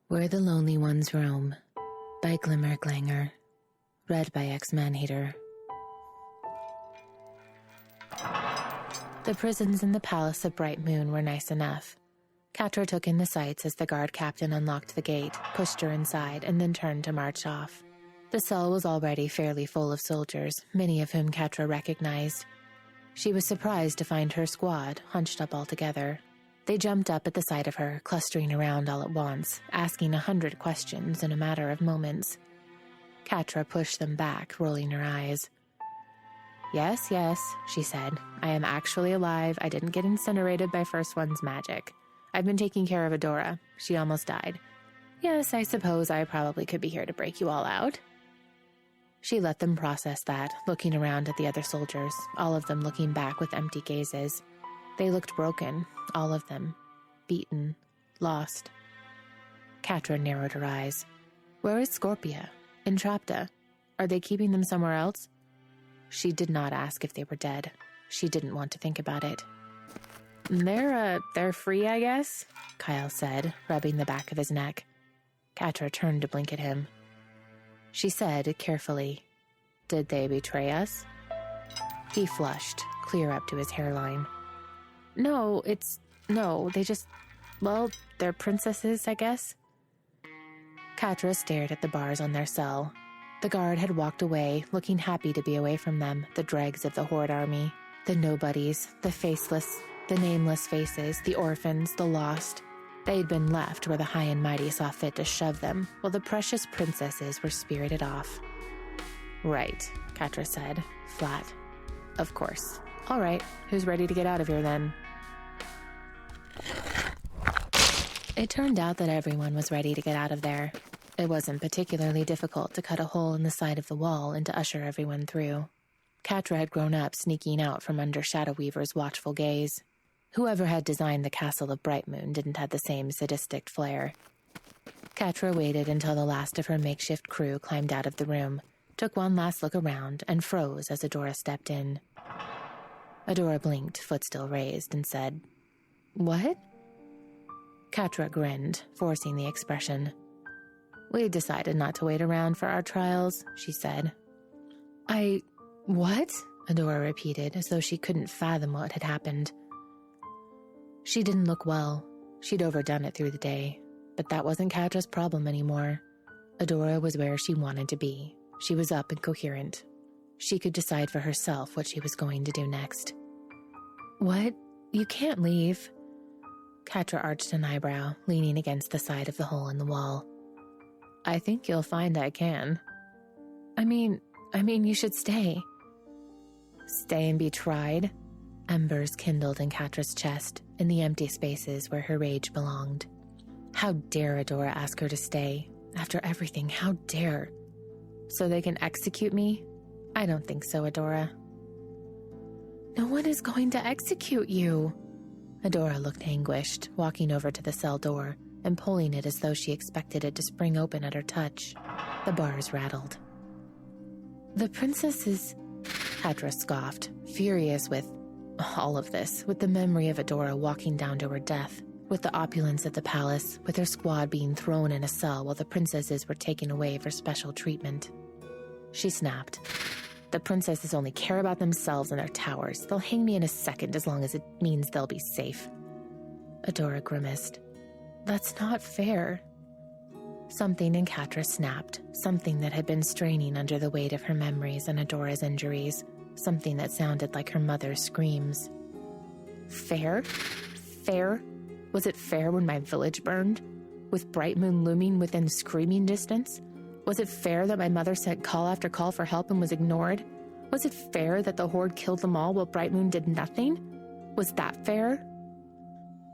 Where the Lonely Ones Roam by Glimmerglanger. Read by Exmanhater. The prisons in the palace of Brightmoon were nice enough. Catra took in the sights as the guard captain unlocked the gate, pushed her inside, and then turned to march off. The cell was already fairly full of soldiers, many of whom Catra recognized. She was surprised to find her squad hunched up all together. They jumped up at the sight of her, clustering around all at once, asking 100 questions in a matter of moments. Catra pushed them back, rolling her eyes. Yes, she said. I am actually alive. I didn't get incinerated by First One's magic. I've been taking care of Adora. She almost died. Yes, I suppose I probably could be here to break you all out. She let them process that, looking around at the other soldiers, all of them looking back with empty gazes. They looked broken, all of them. Beaten. Lost. Catra narrowed her eyes. Where is Scorpia? Entrapta? Are they keeping them somewhere else? She did not ask if they were dead. She didn't want to think about it. They're free, I guess, Kyle said, rubbing the back of his neck. Catra turned to blink at him. She said, carefully, Did they betray us? He flushed, clear up to his hairline. No, they just, they're princesses, I guess. Catra stared at the bars on their cell. The guard had walked away, looking happy to be away from them, the dregs of the Horde army, the nobodies, the faceless, the nameless faces, the orphans, the lost. They had been left where the high and mighty saw fit to shove them, while the precious princesses were spirited off. Right, Catra said, flat. Of course. All right, who's ready to get out of here then? It turned out that everyone was ready to get out of there. It wasn't particularly difficult to cut a hole in the side of the wall and to usher everyone through. Catra had grown up sneaking out from under Shadow Weaver's watchful gaze. Whoever had designed the castle of Brightmoon didn't have the same sadistic flair. Catra waited until the last of her makeshift crew climbed out of the room, took one last look around, and froze as Adora stepped in. Adora blinked, foot still raised, and said, What? Catra grinned, forcing the expression. We decided not to wait around for our trials, she said. What? Adora repeated, as though she couldn't fathom what had happened. She didn't look well. She'd overdone it through the day. But that wasn't Catra's problem anymore. Adora was where she wanted to be. She was up and coherent. She could decide for herself what she was going to do next. What? You can't leave. Catra arched an eyebrow, leaning against the side of the hole in the wall. I think you'll find I can. I mean, you should stay. Stay and be tried? Embers kindled in Catra's chest, in the empty spaces where her rage belonged. How dare Adora ask her to stay? After everything, how dare? So they can execute me? I don't think so, Adora. No one is going to execute you. Adora looked anguished, walking over to the cell door and pulling it as though she expected it to spring open at her touch. The bars rattled. The princesses, Catra scoffed, furious with all of this, with the memory of Adora walking down to her death, with the opulence of the palace, with her squad being thrown in a cell while the princesses were taken away for special treatment. She snapped. The princesses only care about themselves and their towers. They'll hang me in a second as long as it means they'll be safe. Adora grimaced. That's not fair. Something in Catra snapped, something that had been straining under the weight of her memories and Adora's injuries, something that sounded like her mother's screams. Fair? Fair? Was it fair when my village burned? With Brightmoon looming within screaming distance? Was it fair that my mother sent call after call for help and was ignored? Was it fair that the Horde killed them all while Brightmoon did nothing? Was that fair?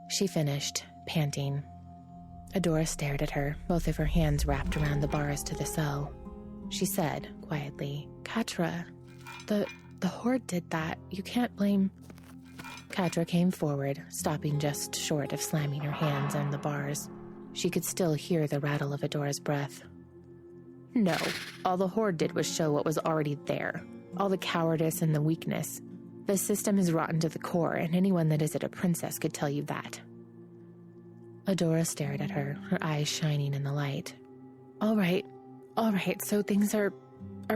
She finished, panting. Adora stared at her, both of her hands wrapped around the bars to the cell. She said, quietly, Catra, the Horde did that. You can't blame... Catra came forward, stopping just short of slamming her hands on the bars. She could still hear the rattle of Adora's breath. No, all the Horde did was show what was already there. All the cowardice and the weakness. The system is rotten to the core, and anyone that isn't a princess could tell you that. Adora stared at her, her eyes shining in the light. All right, so things are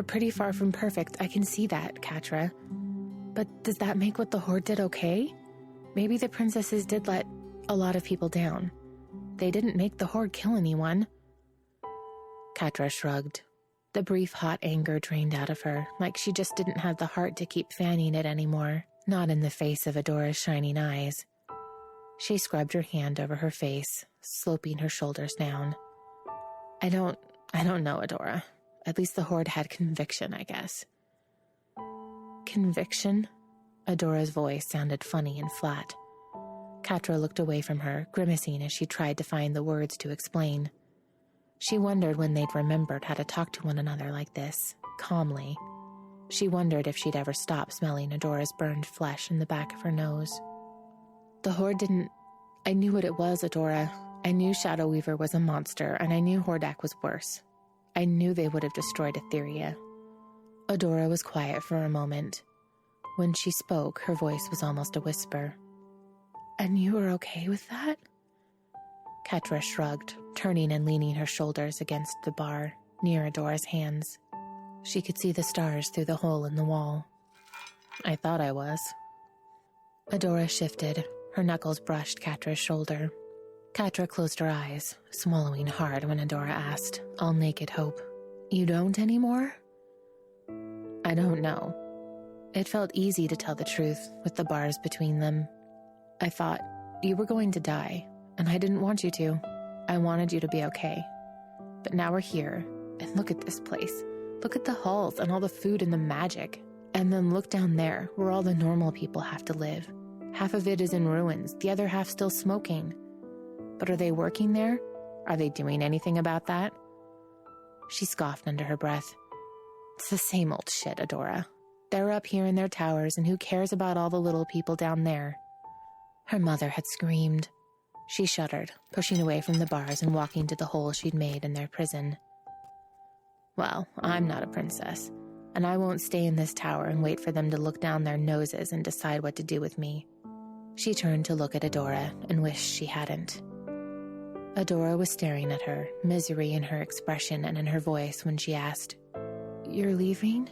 pretty far from perfect. I can see that, Catra. But does that make what the Horde did okay? Maybe the princesses did let a lot of people down. They didn't make the Horde kill anyone. Catra shrugged. The brief hot anger drained out of her, like she just didn't have the heart to keep fanning it anymore, not in the face of Adora's shining eyes. She scrubbed her hand over her face, sloping her shoulders down. I don't know, Adora. At least the Horde had conviction, I guess. Conviction? Adora's voice sounded funny and flat. Catra looked away from her, grimacing as she tried to find the words to explain. She wondered when they'd remembered how to talk to one another like this, calmly. She wondered if she'd ever stop smelling Adora's burned flesh in the back of her nose. The Horde didn't... I knew what it was, Adora. I knew Shadow Weaver was a monster, and I knew Hordak was worse. I knew they would have destroyed Etheria. Adora was quiet for a moment. When she spoke, her voice was almost a whisper. And you were okay with that? Catra shrugged, turning and leaning her shoulders against the bar, near Adora's hands. She could see the stars through the hole in the wall. I thought I was. Adora shifted. Her knuckles brushed Catra's shoulder. Catra closed her eyes, swallowing hard when Adora asked, all naked hope, You don't anymore? I don't know. It felt easy to tell the truth, with the bars between them. I thought, you were going to die, and I didn't want you to. I wanted you to be okay. But now we're here, and look at this place. Look at the halls and all the food and the magic. And then look down there, where all the normal people have to live. Half of it is in ruins, the other half still smoking. But are they working there? Are they doing anything about that? She scoffed under her breath. It's the same old shit, Adora. They're up here in their towers, and who cares about all the little people down there? Her mother had screamed. She shuddered, pushing away from the bars and walking to the hole she'd made in their prison. Well, I'm not a princess, and I won't stay in this tower and wait for them to look down their noses and decide what to do with me. She turned to look at Adora and wished she hadn't. Adora was staring at her, misery in her expression and in her voice when she asked, You're leaving?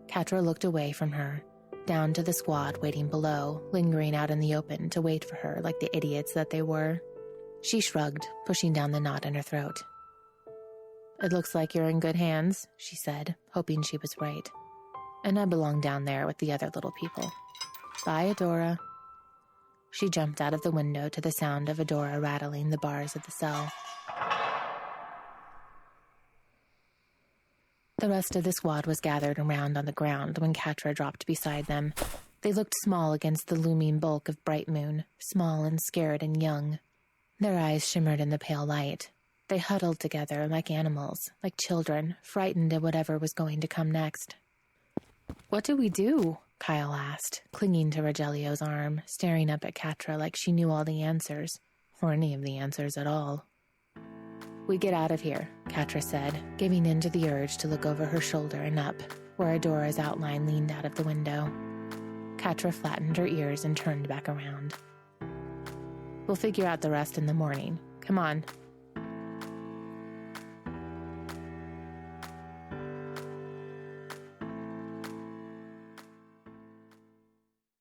Catra looked away from her, down to the squad waiting below, lingering out in the open to wait for her like the idiots that they were. She shrugged, pushing down the knot in her throat. It looks like you're in good hands, she said, hoping she was right. And I belong down there with the other little people. Bye, Adora. She jumped out of the window to the sound of Adora rattling the bars of the cell. The rest of the squad was gathered around on the ground when Catra dropped beside them. They looked small against the looming bulk of Brightmoon, small and scared and young. Their eyes shimmered in the pale light. They huddled together like animals, like children, frightened at whatever was going to come next. What do we do? Kyle asked, clinging to Rogelio's arm, staring up at Catra like she knew all the answers, or any of the answers at all. We get out of here, Catra said, giving in to the urge to look over her shoulder and up, where Adora's outline leaned out of the window. Catra flattened her ears and turned back around. We'll figure out the rest in the morning. Come on,